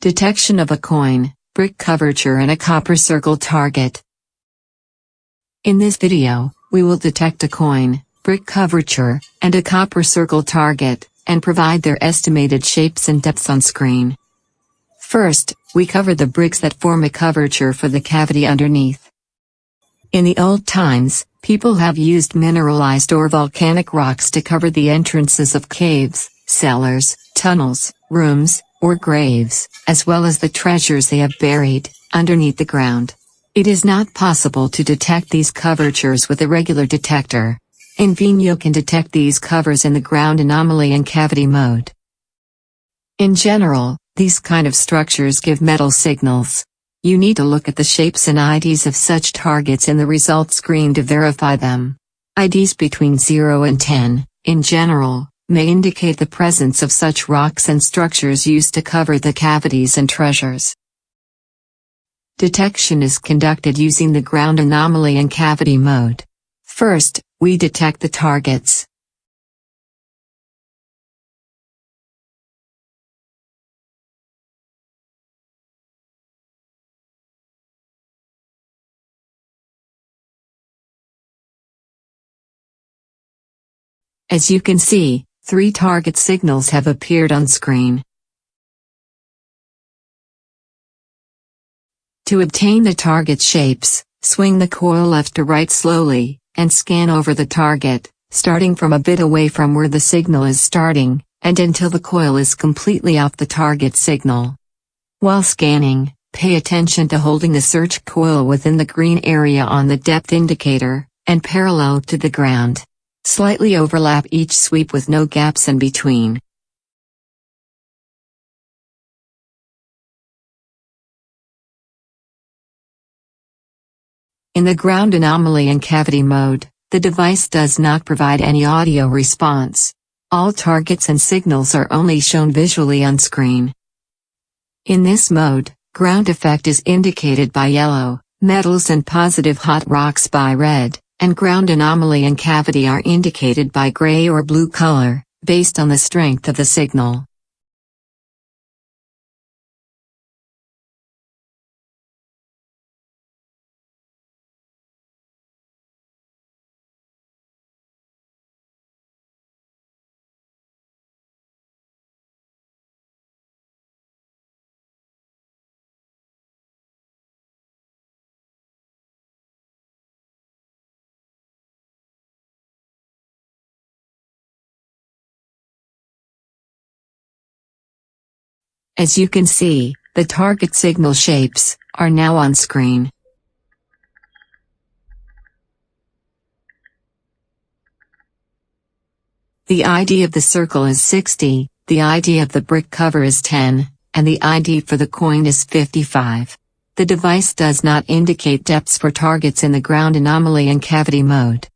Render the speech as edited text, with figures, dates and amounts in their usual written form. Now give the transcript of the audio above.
Detection of a coin, brick curvature and a copper circle target. In this video, we will detect a coin, brick curvature, and a copper circle target, and provide their estimated shapes and depths on screen. First, we cover the bricks that form a curvature for the cavity underneath. In the old times, people have used mineralized or volcanic rocks to cover the entrances of caves, cellars, tunnels, rooms, or graves, as well as the treasures they have buried underneath the ground. It is not possible to detect these curvatures with a regular detector. Invenio can detect these covers in the ground anomaly and cavity mode. In general, these kind of structures give metal signals. You need to look at the shapes and IDs of such targets in the results screen to verify them. IDs between 0 and 10, in general, may indicate the presence of such rocks and structures used to cover the cavities and treasures. Detection is conducted using the ground anomaly and cavity mode. First, we detect the targets. As you can see, 3 target signals have appeared on screen. To obtain the target shapes, swing the coil left to right slowly, and scan over the target, starting from a bit away from where the signal is starting, and until the coil is completely off the target signal. While scanning, pay attention to holding the search coil within the green area on the depth indicator, and parallel to the ground. Slightly overlap each sweep with no gaps in between. In the ground anomaly and cavity mode, the device does not provide any audio response. All targets and signals are only shown visually on screen. In this mode, ground effect is indicated by yellow, metals and positive hot rocks by red, and ground anomaly and cavity are indicated by gray or blue color, based on the strength of the signal. As you can see, the target signal shapes are now on screen. The ID of the circle is 60, the ID of the brick cover is 10, and the ID for the coin is 55. The device does not indicate depths for targets in the ground anomaly and cavity mode.